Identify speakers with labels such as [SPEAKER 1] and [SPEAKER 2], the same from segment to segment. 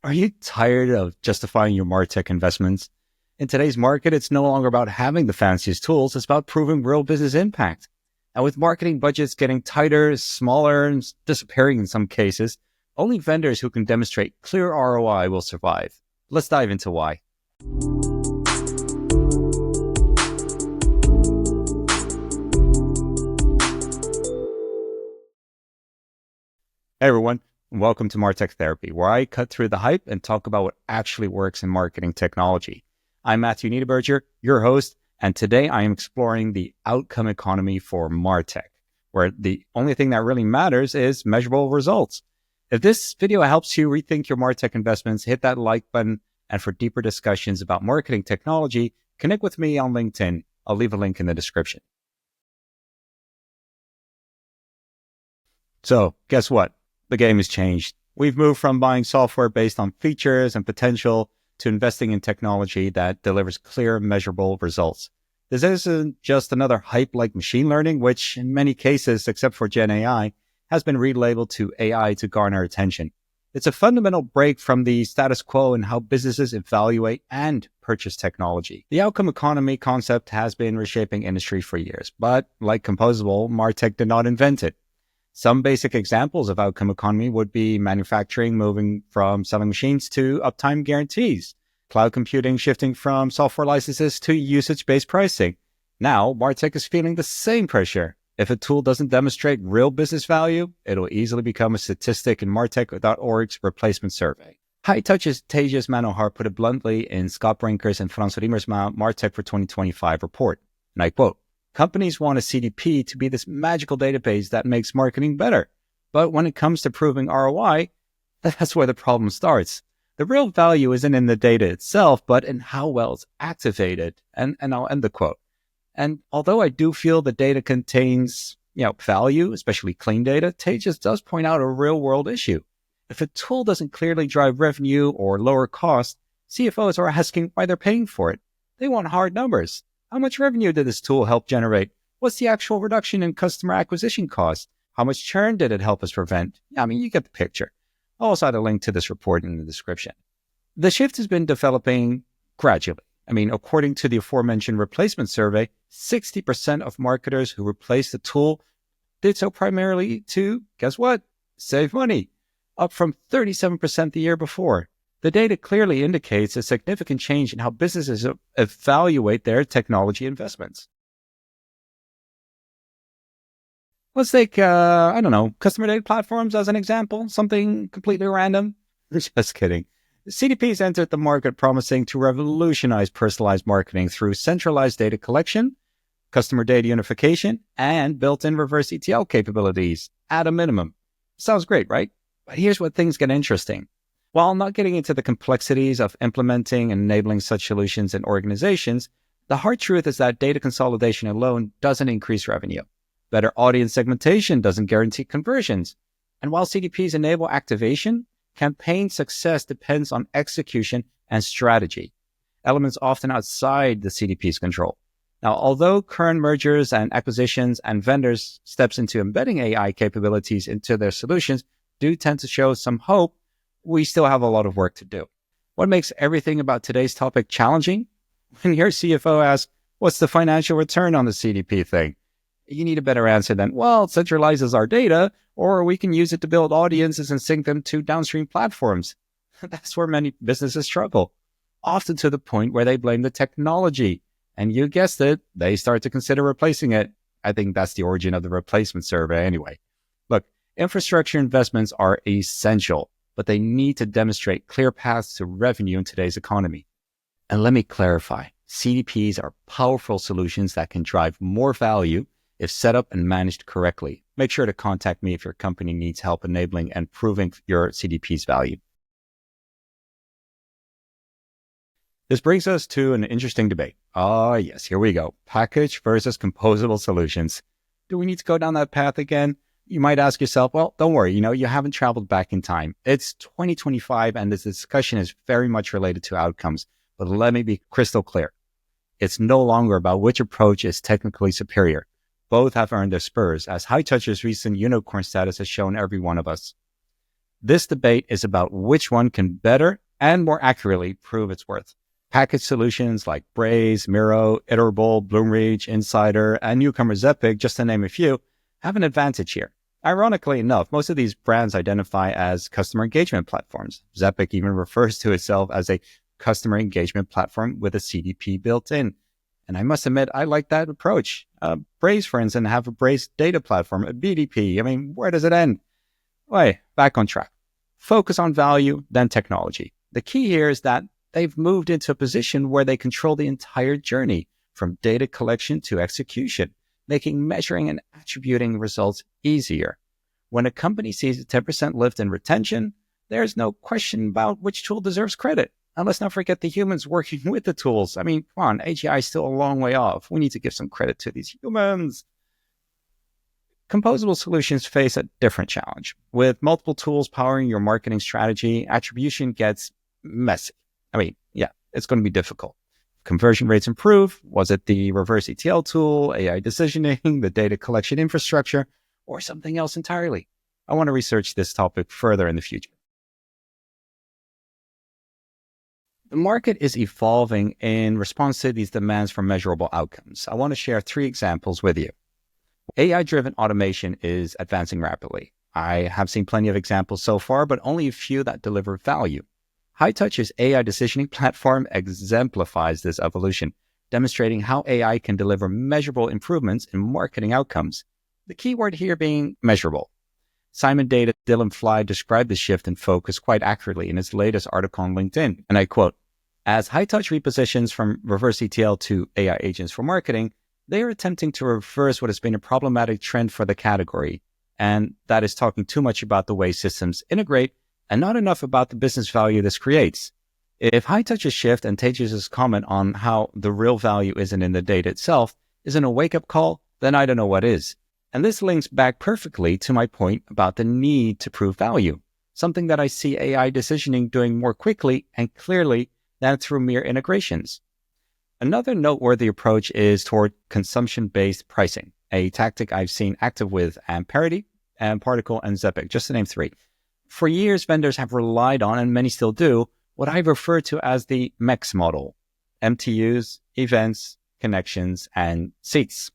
[SPEAKER 1] Are you tired of justifying your Martech investments? In today's market, it's no longer about having the fanciest tools. It's about proving real business impact. And with marketing budgets getting tighter, smaller, and disappearing in some cases, only vendors who can demonstrate clear ROI will survive. Let's dive into why. Hey everyone, and welcome to Martech Therapy, where I cut through the hype and talk about what actually works in marketing technology. I'm Matthew Niederberger, your host, and today I am exploring the outcome economy for Martech, where the only thing that really matters is measurable results. If this video helps you rethink your Martech investments, hit that like button, and for deeper discussions about marketing technology, connect with me on LinkedIn. I'll leave a link in the description. So, guess what? The game has changed. We've moved from buying software based on features and potential to investing in technology that delivers clear, measurable results. This isn't just another hype like machine learning, which in many cases, except for Gen AI, has been relabeled to AI to garner attention. It's a fundamental break from the status quo in how businesses evaluate and purchase technology. The outcome economy concept has been reshaping industry for years, but like Composable, Martech did not invent it. Some basic examples of outcome economy would be manufacturing moving from selling machines to uptime guarantees, cloud computing shifting from software licenses to usage-based pricing. Now, Martech is feeling the same pressure. If a tool doesn't demonstrate real business value, it'll easily become a statistic in Martech.org's replacement survey. High Touch's Tejas Manohar put it bluntly in Scott Brinker's and Frans Riemer's Martech for 2025 report, and I quote, "Companies want a CDP to be this magical database that makes marketing better. But when it comes to proving ROI, that's where the problem starts. The real value isn't in the data itself, but in how well it's activated." And I'll end the quote. And although I do feel the data contains, value, especially clean data, Tejas does point out a real world issue. If a tool doesn't clearly drive revenue or lower cost, CFOs are asking why they're paying for it. They want hard numbers. How much revenue did this tool help generate? What's the actual reduction in customer acquisition costs? How much churn did it help us prevent? You get the picture. I'll also add a link to this report in the description. The shift has been developing gradually. According to the aforementioned replacement survey, 60% of marketers who replaced the tool did so primarily to, guess what? Save money, up from 37% the year before. The data clearly indicates a significant change in how businesses evaluate their technology investments. Let's take, customer data platforms as an example, something completely random. Just kidding. CDP's entered the market promising to revolutionize personalized marketing through centralized data collection, customer data unification, and built-in reverse ETL capabilities at a minimum. Sounds great, right? But here's where things get interesting. While not getting into the complexities of implementing and enabling such solutions in organizations, the hard truth is that data consolidation alone doesn't increase revenue. Better audience segmentation doesn't guarantee conversions. And while CDPs enable activation, campaign success depends on execution and strategy, elements often outside the CDP's control. Now, although current mergers and acquisitions and vendors' steps into embedding AI capabilities into their solutions do tend to show some hope, we still have a lot of work to do. What makes everything about today's topic challenging? When your CFO asks, what's the financial return on the CDP thing? You need a better answer than, well, it centralizes our data, or we can use it to build audiences and sync them to downstream platforms. That's where many businesses struggle, often to the point where they blame the technology. And you guessed it, they start to consider replacing it. I think that's the origin of the replacement survey anyway. Look, infrastructure investments are essential, but they need to demonstrate clear paths to revenue in today's economy. And let me clarify, CDPs are powerful solutions that can drive more value if set up and managed correctly. Make sure to contact me if your company needs help enabling and proving your CDP's value. This brings us to an interesting debate. Yes, here we go. Package versus composable solutions. Do we need to go down that path again? You might ask yourself, well, don't worry, you haven't traveled back in time. It's 2025 and this discussion is very much related to outcomes. But let me be crystal clear. It's no longer about which approach is technically superior. Both have earned their spurs, as High Touch's recent unicorn status has shown every one of us. This debate is about which one can better and more accurately prove its worth. Packaged solutions like Braze, Miro, Iterable, Bloomreach, Insider, and newcomer Zepic, just to name a few, have an advantage here. Ironically enough, most of these brands identify as customer engagement platforms. Zepic even refers to itself as a customer engagement platform with a CDP built in. And I must admit, I like that approach. Braze, for instance, have a Braze data platform, a BDP. I mean, where does it end? Wait, back on track. Focus on value, then technology. The key here is that they've moved into a position where they control the entire journey, from data collection to execution, making measuring and attributing results easier. When a company sees a 10% lift in retention, there's no question about which tool deserves credit. And let's not forget the humans working with the tools. I mean, come on, AGI is still a long way off. We need to give some credit to these humans. Composable solutions face a different challenge. With multiple tools powering your marketing strategy, attribution gets messy. I mean, yeah, it's going to be difficult. Conversion rates improve. Was it the reverse ETL tool, AI decisioning, the data collection infrastructure, or something else entirely? I want to research this topic further in the future. The market is evolving in response to these demands for measurable outcomes. I want to share 3 examples with you. AI-driven automation is advancing rapidly. I have seen plenty of examples so far, but only a few that deliver value. Hightouch's AI decisioning platform exemplifies this evolution, demonstrating how AI can deliver measurable improvements in marketing outcomes. The key word here being measurable. Simon Data Dylan Fly described the shift in focus quite accurately in his latest article on LinkedIn, and I quote, "As Hightouch repositions from reverse ETL to AI agents for marketing, they are attempting to reverse what has been a problematic trend for the category, and that is talking too much about the way systems integrate and not enough about the business value this creates. If Hightouch's shift and Tejas' comment on how the real value isn't in the data itself isn't a wake-up call, then I don't know what is." And this links back perfectly to my point about the need to prove value, something that I see AI decisioning doing more quickly and clearly than through mere integrations. Another noteworthy approach is toward consumption-based pricing, a tactic I've seen active with Amperity, Particle, and Zepic, just to name 3. For years, vendors have relied on, and many still do, what I refer to as the MEX model: MTUs, events, connections, and seats.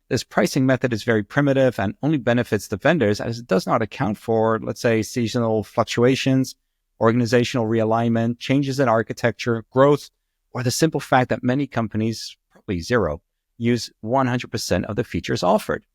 [SPEAKER 1] This pricing method is very primitive and only benefits the vendors as it does not account for, let's say, seasonal fluctuations, organizational realignment, changes in architecture, growth, or the simple fact that many companies, probably zero, use 100% of the features offered.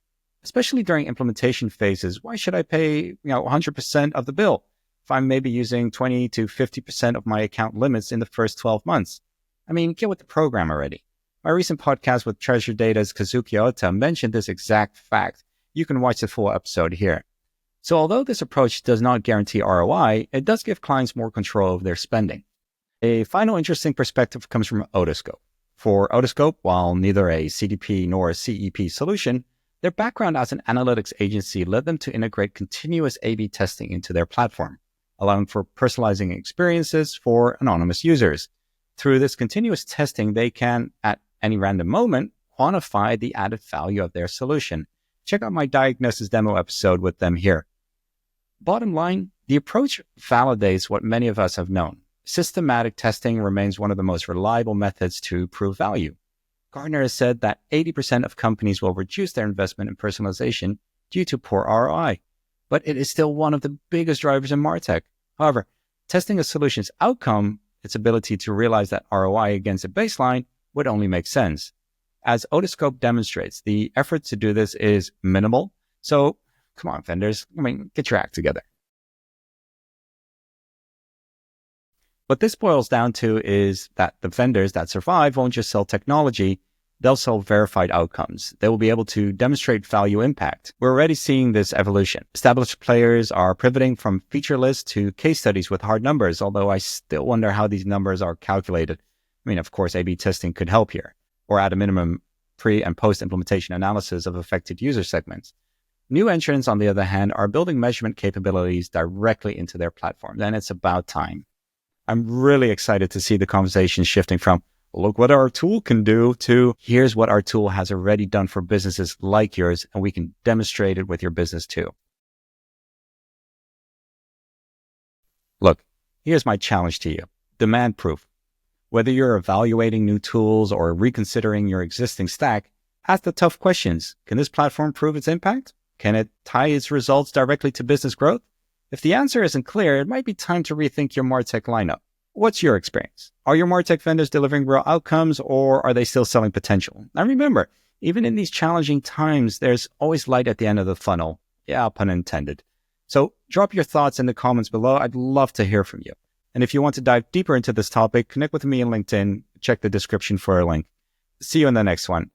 [SPEAKER 1] Especially during implementation phases, why should I pay 100% of the bill if I'm maybe using 20 to 50% of my account limits in the first 12 months? I mean, get with the program already. My recent podcast with Treasure Data's Kazuki Ota mentioned this exact fact. You can watch the full episode here. So although this approach does not guarantee ROI, it does give clients more control of their spending. A final interesting perspective comes from Otoscope. For Otoscope, while neither a CDP nor a CEP solution, their background as an analytics agency led them to integrate continuous A/B testing into their platform, allowing for personalizing experiences for anonymous users. Through this continuous testing, they can, at any random moment, quantify the added value of their solution. Check out my diagnosis demo episode with them here. Bottom line, the approach validates what many of us have known. Systematic testing remains one of the most reliable methods to prove value. Gartner has said that 80% of companies will reduce their investment in personalization due to poor ROI, but it is still one of the biggest drivers in Martech. However, testing a solution's outcome, its ability to realize that ROI against a baseline, would only make sense. As Otoscope demonstrates, the effort to do this is minimal. So come on, vendors, get your act together. What this boils down to is that the vendors that survive won't just sell technology, they'll sell verified outcomes. They will be able to demonstrate value impact. We're already seeing this evolution. Established players are pivoting from feature lists to case studies with hard numbers, although I still wonder how these numbers are calculated. Of course, A/B testing could help here, or at a minimum, pre- and post-implementation analysis of affected user segments. New entrants, on the other hand, are building measurement capabilities directly into their platform, and it's about time. I'm really excited to see the conversation shifting from, look what our tool can do, to here's what our tool has already done for businesses like yours, and we can demonstrate it with your business too. Look, here's my challenge to you. Demand proof. Whether you're evaluating new tools or reconsidering your existing stack, ask the tough questions. Can this platform prove its impact? Can it tie its results directly to business growth? If the answer isn't clear, it might be time to rethink your Martech lineup. What's your experience? Are your Martech vendors delivering real outcomes, or are they still selling potential? And remember, even in these challenging times, there's always light at the end of the funnel. Yeah, pun intended. So drop your thoughts in the comments below. I'd love to hear from you. And if you want to dive deeper into this topic, connect with me on LinkedIn. Check the description for a link. See you in the next one.